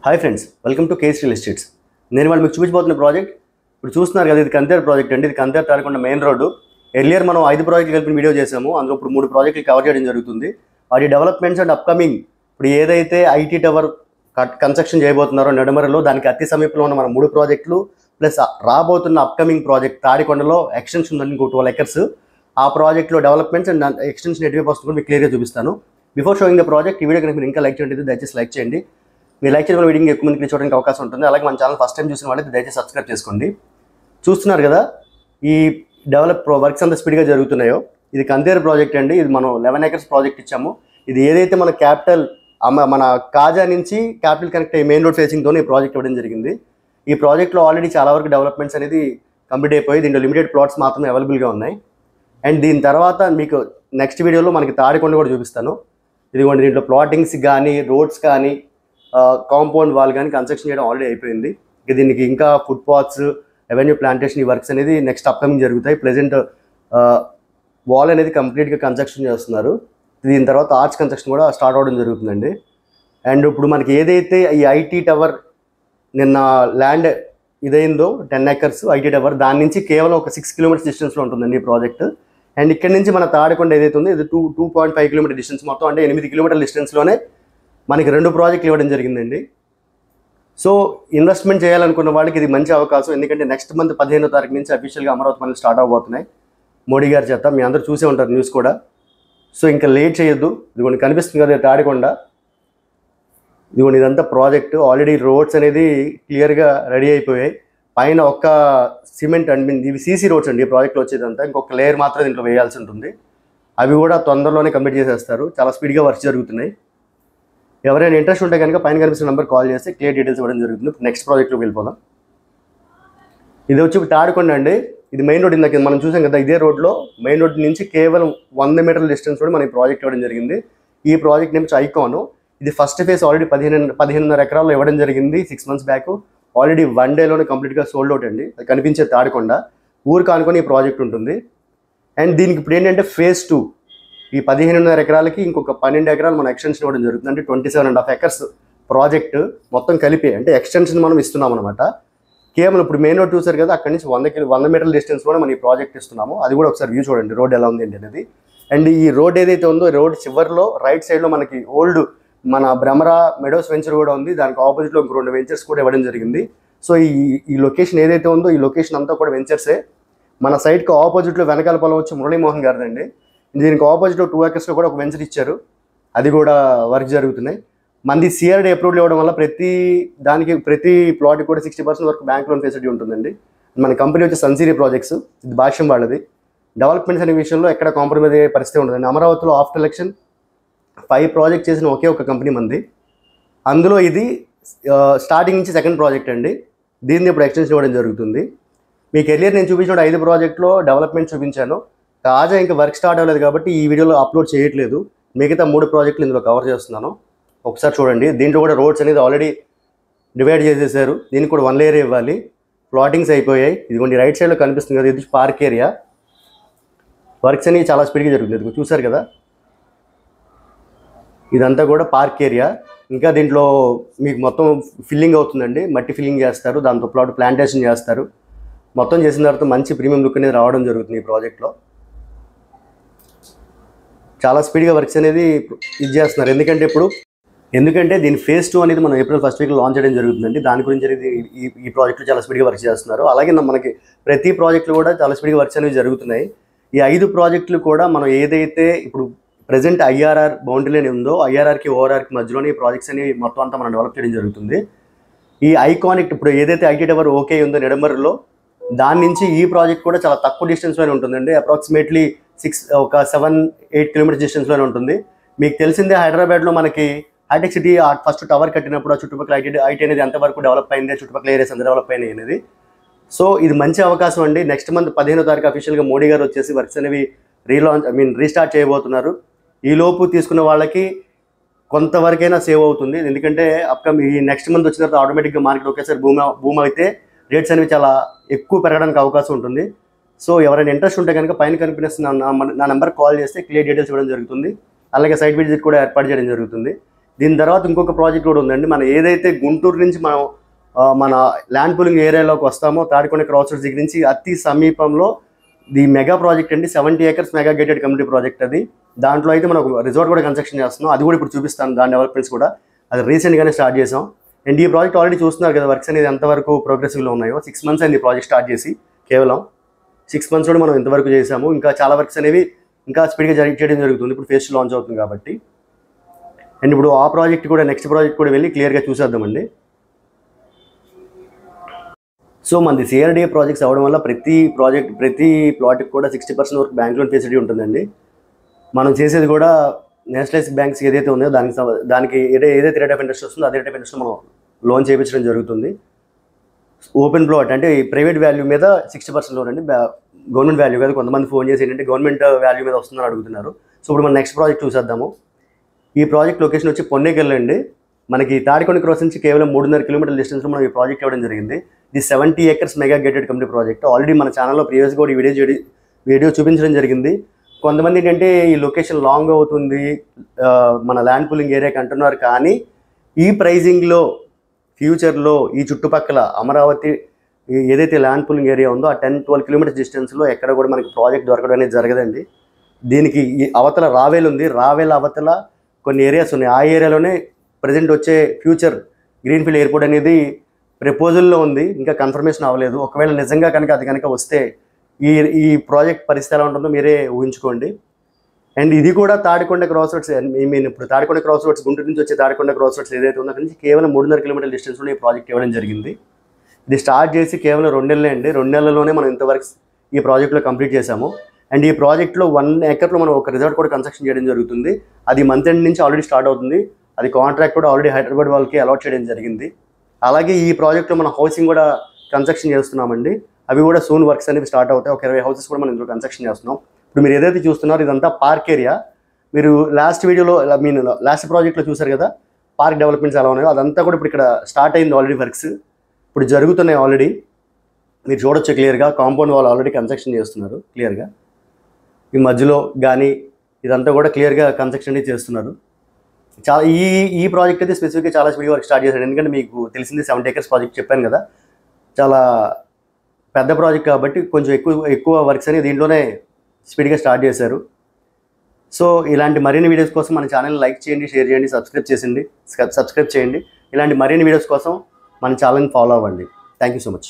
Hi friends, welcome to case real estates. నేను వాళ్ళు మీకు చూపించబోతున్న ప్రాజెక్ట్ ఇప్పుడు చూస్తున్నారు కదా, ఇది కంతేర్ ప్రాజెక్ట్ అండి. ఇది Kanteru Tadikonda main road. Earlier మనం 5 ప్రాజెక్టులు కలిపి వీడియో చేసాము. అందులో ఇప్పుడు 3 ప్రాజెక్టులు కవర్ చేయడం జరుగుతుంది. వాటి డెవలప్మెంట్స్ అండ్ అప్కమింగ్ ఇప్పుడు ఏదైతే ఐటీ టవర్ కన్స్ట్రక్షన్ చేయబోతున్నారో నెడమరలో, దానికి అతి సమీపంలో ఉన్న మన 3 ప్రాజెక్టులు ప్లస్ రాబోతున్న అప్కమింగ్ ప్రాజెక్ట్ తాడికొండలో ఎక్స్టెన్షన్ ఉందని ఇంకో 12 acres. ఆ ప్రాజెక్ట్లో డెవలప్మెంట్స్ అండ్ ఎక్స్టెన్షన్ ఎటువైపు వస్తుందో మీకు క్లియర్గా చూపిస్తాను. బిఫోర్ షోయింగ్ ద ప్రాజెక్ట్, ఈ వీడియో కనుక మీరు ఇంకా లైక్ చేయండి, దయచేసి లైక్ చేయండి. మీరు లైక్ చేయడం వీడియో ఎక్కువ మందికి చూడడానికి అవకాశం ఉంటుంది. అలాగే మన ఛానల్ ఫస్ట్ టైం చూసిన వాళ్ళైతే దయచేసి సబ్స్క్రైబ్ చేసుకోండి. చూస్తున్నారు కదా ఈ డెవలప్ వర్క్స్ అంత స్పీడ్గా జరుగుతున్నాయో. ఇది కంతేర్ ప్రాజెక్ట్ అండి. ఇది మనం 11 acres ప్రాజెక్ట్ ఇచ్చాము. ఇది ఏదైతే మన క్యాపిటల్ మన కాజా నుంచి క్యాపిటల్ కనెక్ట్ అయ్యి మెయిన్ రోడ్ ఫేసింగ్తో ఈ ప్రాజెక్ట్ ఇవ్వడం జరిగింది. ఈ ప్రాజెక్ట్లో ఆల్రెడీ చాలా వరకు డెవలప్మెంట్స్ అనేది కంప్లీట్ అయిపోయి దీంట్లో లిమిటెడ్ ప్లాట్స్ మాత్రమే అవైలబుల్గా ఉన్నాయి. అండ్ దీని తర్వాత మీకు నెక్స్ట్ వీడియోలో మనకి తాడికొండ కూడా చూపిస్తాను. ఇదిగోండి, దీంట్లో ప్లాటింగ్స్ కానీ రోడ్స్ కానీ కాంపౌండ్ వాల్ కానీ కన్స్ట్రక్షన్ చేయడం ఆల్రెడీ అయిపోయింది. దీనికి ఇంకా ఫుట్ పాత్స్, రెవెన్యూ ప్లాంటేషన్ ఈ వర్క్స్ అనేది నెక్స్ట్ అప్కమింగ్ జరుగుతాయి. ప్రెజెంట్ వాల్ అనేది కంప్లీట్గా కన్స్ట్రక్షన్ చేస్తున్నారు. దీని తర్వాత ఆర్చ్ కన్స్ట్రక్షన్ కూడా స్టార్ట్ అవ్వడం జరుగుతుందండి. అండ్ ఇప్పుడు మనకి ఏదైతే ఈ ఐటీ టవర్ నిన్న ల్యాండ్ ఇదైందో 10 acres ఐటీ టవర్, దాని నుంచి కేవలం ఒక 6 kilometers డిస్టెన్స్లో ఉంటుందండి ఈ ప్రాజెక్ట్. అండ్ ఇక్కడ నుంచి మన తాడికొండ ఏదైతే ఉందో ఇది 2.5 kilometer డిస్టెన్స్, మొత్తం అంటే 8 kilometer డిస్టెన్స్లోనే మనకి 2 ప్రాజెక్టులు ఇవ్వడం జరిగిందండి. సో ఇన్వెస్ట్మెంట్ చేయాలనుకున్న వాళ్ళకి ఇది మంచి అవకాశం. ఎందుకంటే నెక్స్ట్ మంత్ 15వ తారీఖు నుంచి అఫీషియల్గా అమరావతి పనులు స్టార్ట్ అవబోతున్నాయి మోడీ గారి చేత. మీ అందరూ చూసే ఉంటారు న్యూస్ కూడా. సో ఇంకా లేట్ చేయొద్దు. ఇదిగోండి కనిపిస్తుంది కదా తాడికొండ. ఇదిగోండి ఇదంతా ప్రాజెక్టు. ఆల్రెడీ రోడ్స్ అనేది క్లియర్గా రెడీ అయిపోయాయి. పైన ఒక్క సిమెంట్ అండ్ ఇవి సీసీ రోడ్స్ అండి ఈ ప్రాజెక్ట్లో వచ్చేదంతా. ఇంకొక లేయర్ మాత్రం దీంట్లో వేయాల్సి ఉంటుంది. అవి కూడా తొందరలోనే కంప్లీట్ చేసేస్తారు. చాలా స్పీడ్గా వర్క్స్ జరుగుతున్నాయి. ఎవరైనా ఇంట్రెస్ట్ ఉంటే కనుక పైన కనిపిస్తున్న నెంబర్ కాల్ చేస్తే క్లియర్ డీటెయిల్స్ ఇవ్వడం జరుగుతుంది. నెక్స్ట్ ప్రాజెక్ట్లోకి వెళ్ళిపోదాం. ఇది వచ్చి తాడికొండ అండి. ఇది మెయిన్ రోడ్. ఇందాక మనం చూసాం కదా, ఇదే రోడ్లో మెయిన్ రోడ్ నుంచి కేవలం 100 meter డిస్టెన్స్ కూడా మనకి ప్రాజెక్ట్ ఇవ్వడం జరిగింది. ఈ ప్రాజెక్ట్ నేమ్ ఐకాన్. ఇది ఫస్ట్ ఫేజ్ ఆల్రెడీ 15.5 acres ఇవ్వడం జరిగింది 6 months బ్యాక్. ఆల్రెడీ 1 dayలోనే కంప్లీట్గా సోల్డ్ అవుట్ అండి. అది కనిపించే తాడికొండ ఊరు కానుకొని ఈ ప్రాజెక్ట్ ఉంటుంది. అండ్ దీనికి ఇప్పుడు ఏంటంటే phase 2 ఈ 15.5 acres ఇంకొక 12 acres మనం ఎక్స్టెన్షన్ ఇవ్వడం జరుగుతుంది. అంటే 27.5 acres ప్రాజెక్ట్ మొత్తం కలిపి అంటే ఎక్స్టెన్షన్ మనం ఇస్తున్నాం అనమాట. కేవలం ఇప్పుడు మెయిన్ రోడ్ చూసారు కదా, అక్కడి నుంచి 100 meter డిస్టెన్స్లోనే మనం ఈ ప్రాజెక్ట్ ఇస్తున్నాము. అది కూడా ఒకసారి వ్యూ చూడండి, రోడ్ ఎలా ఉంది అనేది. అండ్ ఈ రోడ్ ఏదైతే ఉందో, రోడ్ చివరిలో రైట్ సైడ్లో మనకి ఓల్డ్ మన భ్రమరా మెడోస్ వెంచర్ కూడా ఉంది. దానికి ఆపోజిట్లో ఇంకో 2 వెంచర్స్ కూడా ఇవ్వడం జరిగింది. సో ఈ లొకేషన్ ఏదైతే ఉందో, ఈ లొకేషన్ అంతా కూడా వెంచర్సే. మన సైడ్కి ఆపోజిట్లో వెనకాల పొలం వచ్చి మురళీమోహన్ గారిదండి. దీనికి ఆపోజిట్లో 2 acresలో కూడా ఒక వెంచర్ ఇచ్చారు. అది కూడా వర్క్ జరుగుతున్నాయి. మంది CRD అప్రూవల్ ఇవ్వడం వల్ల ప్రతి ప్లాట్కి కూడా 60% వరకు బ్యాంక్ లోన్ ఫెసిలిటీ ఉంటుందండి. మన కంపెనీ వచ్చి సన్సిరీ ప్రాజెక్ట్స్, ఇది భాష్యం వాళ్ళది. డెవలప్మెంట్స్ అనే విషయంలో ఎక్కడ కాంప్రమైజ్ అయ్యే పరిస్థితి ఉంటుందండి. అమరావతిలో ఆఫ్టర్ ఎలక్షన్ 5 ప్రాజెక్ట్ చేసిన ఒకే ఒక కంపెనీ మంది. అందులో ఇది స్టార్టింగ్ నుంచి సెకండ్ ప్రాజెక్ట్ అండి. దీన్ని ఇప్పుడు ఎక్స్టెన్షన్ ఇవ్వడం జరుగుతుంది. మీకు ఎర్లియర్ నేను చూపించిన 5 ప్రాజెక్టులో డెవలప్మెంట్ చూపించాను. తాజా ఇంకా వర్క్ స్టార్ట్ అవ్వలేదు కాబట్టి ఈ వీడియోలో అప్లోడ్ చేయట్లేదు. మిగతా 3 ప్రాజెక్టులు ఇందులో కవర్ చేస్తున్నాను. ఒకసారి చూడండి. దీంట్లో కూడా రోడ్స్ అనేది ఆల్రెడీ డివైడ్ చేసేసారు. దీనికి కూడా 1 layer ఇవ్వాలి. ప్లాటింగ్స్ అయిపోయాయి. ఇదిగోండి రైట్ సైడ్లో కనిపిస్తుంది కదా, ఇది పార్క్ ఏరియా. వర్క్స్ అనేవి చాలా స్పీడ్గా జరుగుతుంది. ఇది చూసారు కదా, ఇదంతా కూడా పార్క్ ఏరియా. ఇంకా దీంట్లో మీకు మొత్తం ఫిల్లింగ్ అవుతుందండి. మట్టి ఫిల్లింగ్ చేస్తారు, దాంతో ప్లాట్ ప్లాంటేషన్ చేస్తారు. మొత్తం చేసిన తర్వాత మంచి ప్రీమియం లుక్ అనేది రావడం జరుగుతుంది ఈ ప్రాజెక్ట్లో. చాలా స్పీడ్గా వర్క్స్ అనేది ఇది చేస్తున్నారు. ఎందుకంటే దీని phase 2 అనేది మనం April 1st week లాంచ్ చేయడం జరుగుతుందండి. దాని గురించి అనేది ఈ ప్రాజెక్టులు చాలా స్పీడ్గా వర్క్ చేస్తున్నారు. అలాగే మనకి ప్రతి ప్రాజెక్టులు కూడా చాలా స్పీడ్గా వర్క్స్ అనేవి జరుగుతున్నాయి. ఈ 5 ప్రాజెక్టులు కూడా మనం ఏదైతే ఇప్పుడు ప్రజెంట్ IRR బౌండరీ లైన్ ఉందో, IRRకి ORRకి మధ్యలోనే ఈ ప్రాజెక్ట్స్ అనేవి మొత్తం అంతా మనం డెవలప్ చేయడం జరుగుతుంది. ఈ ఐకానిక్ ఇప్పుడు ఏదైతే ఐటీ టవర్ ఓకే ఉందో నెడమర్లో, దాని నుంచి ఈ ప్రాజెక్ట్ కూడా చాలా తక్కువ డిస్టెన్స్లోనే ఉంటుందండి. అప్రాక్సిమేట్లీ 7-8 kilometers డిస్టెన్స్లోనే ఉంటుంది. మీకు తెలిసిందే హైదరాబాద్లో మనకి హైటెక్ సిటీ ఫస్ట్ టవర్ కట్టినప్పుడు ఆ చుట్టుపక్కల ఐటీ అనేది ఎంతవరకు డెవలప్ అయింది, చుట్టుపక్కల ఏరియాస్ ఎంత డెవలప్ అయినాయి అనేది. సో ఇది మంచి అవకాశం అండి. నెక్స్ట్ మంత్ 15వ తారీఖు అఫీషియల్గా మోడీ గారు వచ్చేసి వర్క్స్ అనేవి రీస్టార్ట్ చేయబోతున్నారు. ఈ లోపు తీసుకున్న వాళ్ళకి కొంతవరకైనా సేవ్ అవుతుంది. ఎందుకంటే ఈ నెక్స్ట్ మంత్ వచ్చిన తర్వాత ఆటోమేటిక్గా మార్కెట్ ఒకేసారి భూమి అయితే రేట్స్ అనేవి చాలా ఎక్కువ పెరగడానికి అవకాశం ఉంటుంది. సో ఎవరైనా ఇంట్రెస్ట్ ఉంటే కనుక పైన కనిపిస్తున్న నా నెంబర్ కాల్ చేస్తే క్లియర్ డీటెయిల్స్ ఇవ్వడం జరుగుతుంది. అలాగే సైట్ విజిట్ కూడా ఏర్పాటు చేయడం జరుగుతుంది. దీని తర్వాత ఇంకొక ప్రాజెక్ట్ కూడా ఉందండి. మనం ఏదైతే గుంటూరు నుంచి మనం మన ల్యాండ్ పూలింగ్ ఏరియాలోకి వస్తామో తాడికొండ క్రాస్ రోడ్స్ దగ్గర నుంచి అతి సమీపంలో ది మెగా ప్రాజెక్ట్ అండి. 70 acres mega gated community project అది. దాంట్లో అయితే మనం ఒక రిసార్ట్ కూడా కన్స్ట్రక్షన్ చేస్తున్నాం. అది కూడా ఇప్పుడు చూపిస్తాను, దాని డెవలప్మెంట్స్ కూడా. అది రీసెంట్గానే స్టార్ట్ చేసాం. అండ్ ఈ ప్రాజెక్ట్ ఆల్రెడీ చూస్తున్నారు కదా, వర్క్స్ అనేది ఎంతవరకు ప్రోగ్రెసివ్లో ఉన్నాయో. 6 months అయింది ఈ ప్రాజెక్ట్ స్టార్ట్ చేసి. కేవలం 6 months కూడా మనం ఇంతవరకు చేసాము. ఇంకా చాలా వర్క్స్ అనేవి ఇంకా స్పీడ్గా చేయడం జరుగుతుంది. ఇప్పుడు ఫేస్ లాంచ్ అవుతుంది కాబట్టి. అండ్ ఇప్పుడు ఆ ప్రాజెక్ట్ కూడా, నెక్స్ట్ ప్రాజెక్ట్ కూడా వెళ్ళి క్లియర్గా చూసేద్దామండి. సో మనది సిఆర్డీఏ ప్రాజెక్ట్స్ అవ్వడం వల్ల ప్రతి ప్లాట్కి కూడా 60% వరకు బ్యాంక్ లోన్ ఫెసిలిటీ ఉంటుందండి. మనం చేసేది కూడా నేషనలైజ్ బ్యాంక్స్ ఏదైతే ఉందో దానికి ఏదైతే రేట్ ఆఫ్ ఇంట్రెస్ట్ వస్తుందో అదే రేట్ ఆఫ్ ఇంట్రెస్ట్ మనం లోన్ చేయించడం జరుగుతుంది. ఓపెన్ ప్లాట్ అంటే ప్రైవేట్ వాల్యూ మీద 60% లోన్ అండి, గవర్నమెంట్ వాల్యూ కాదు. కొంతమంది ఫోన్ చేసి ఏంటంటే గవర్నమెంట్ వాల్యూ మీద వస్తుందని అడుగుతున్నారు. సో ఇప్పుడు మనం నెక్స్ట్ ప్రాజెక్ట్ చూసేద్దాము. ఈ ప్రాజెక్ట్ లొకేషన్ వచ్చి పొన్నేకల్ అండి. మనకి తాడికొండ క్రాస్ నుంచి కేవలం 3.5 kilometer డిస్టెన్స్లో మనం ఈ ప్రాజెక్ట్ ఇవ్వడం జరిగింది. ఇది 70 acres mega gated community project. Already మన ఛానల్లో ప్రీవియస్గా కూడా ఈ వీడియో చూపించడం జరిగింది. కొంతమంది ఏంటంటే ఈ లొకేషన్ లాంగ్ అవుతుంది మన ల్యాండ్ పూలింగ్ ఏరియాకి అంటున్నారు. కానీ ఈ ప్రైజింగ్లో ఫ్యూచర్లో ఈ చుట్టుపక్కల అమరావతి ఏదైతే ల్యాండ్ పూలింగ్ ఏరియా ఉందో ఆ 10-12 kilometers డిస్టెన్స్లో ఎక్కడ కూడా మనకి ప్రాజెక్ట్ దొరకడం అనేది జరగదండి. దీనికి ఈ అవతల రావేల్ ఉంది, రావేల్ అవతల కొన్ని ఏరియాస్ ఉన్నాయి. ఆ ఏరియాలోనే ప్రజెంట్ వచ్చే ఫ్యూచర్ గ్రీన్ఫీల్డ్ ఎయిర్పోర్ట్ అనేది ప్రపోజల్లో ఉంది, ఇంకా కన్ఫర్మేషన్ అవ్వలేదు. ఒకవేళ నిజంగా అది కనుక వస్తే ఈ ప్రాజెక్ట్ పరిస్థితి ఎలా ఉంటుందో మీరే ఊహించుకోండి. అండ్ ఇది కూడా తాడికొండ క్రాస్ రోడ్స్, ఇప్పుడు తాడికొండ క్రాస్ రోడ్స్, గుంటూరు నుంచి వచ్చే తాడికొండ క్రాస్ రోడ్స్ ఏదైతే ఉందో అక్కడి నుంచి కేవలం 3.5 kilometer డిస్టెన్స్లో ఈ ప్రాజెక్ట్ ఇవ్వడం జరిగింది. ఇది స్టార్ట్ చేసి కేవలం 2 నెలలే అండి. 2 నెలల్లోనే మనం ఇంతవరకు ఈ ప్రాజెక్ట్లో కంప్లీట్ చేశాము. అండ్ ఈ ప్రాజెక్ట్లో 1 acre మనం ఒక రిసార్ట్ కూడా కన్స్ట్రక్షన్ చేయడం జరుగుతుంది. అది మంత్ ఎండ్ నుంచి ఆల్రెడీ స్టార్ట్ అవుతుంది. అది కాంట్రాక్ట్ కూడా ఆల్రెడీ హైదరాబాద్ వాళ్ళకి అలాట్ చేయడం జరిగింది. అలాగే ఈ ప్రాజెక్ట్లో మనం హౌసింగ్ కూడా కన్స్ట్రక్షన్ చేస్తున్నామండి. అవి కూడా సూన్ వర్క్స్ అనేవి స్టార్ట్ అవుతాయి. ఒక 20 houses కూడా మనం ఇందులో కన్స్ట్రక్షన్ చేస్తున్నాం. ఇప్పుడు మీరు ఏదైతే చూస్తున్నారో ఇదంతా పార్క్ ఏరియా. మీరు లాస్ట్ ప్రాజెక్ట్లో చూసారు కదా పార్క్ డెవలప్మెంట్స్ ఎలా ఉన్నాయో, అదంతా కూడా ఇప్పుడు ఇక్కడ స్టార్ట్ అయింది. ఆల్రెడీ వర్క్స్ ఇప్పుడు జరుగుతున్నాయి. ఆల్రెడీ మీరు చూడొచ్చు క్లియర్గా. కాంపౌండ్ వాళ్ళు ఆల్రెడీ కన్స్ట్రక్షన్ చేస్తున్నారు క్లియర్గా. ఈ మధ్యలో కానీ ఇదంతా కూడా క్లియర్గా కన్స్ట్రక్షన్ అనేది చేస్తున్నారు. చాలా ఈ ప్రాజెక్ట్ అయితే స్పెసిఫిక్గా చాలా స్పీడ్గా వర్క్ స్టార్ట్ చేశారు. ఎందుకంటే మీకు తెలిసింది 70 acres ప్రాజెక్ట్ చెప్పాను కదా, చాలా పెద్ద ప్రాజెక్ట్ కాబట్టి కొంచెం ఎక్కువ వర్క్స్ అనేది దీంట్లోనే స్పీడ్గా స్టార్ట్ చేశారు. సో ఇలాంటి మరిన్ని వీడియోస్ కోసం మన ఛానల్ లైక్ చేయండి, షేర్ చేయండి, సబ్స్క్రైబ్ చేయండి. ఇలాంటి మరిన్ని వీడియోస్ కోసం మన ఛానల్ని ఫాలో అవ్వండి. Thank you so much.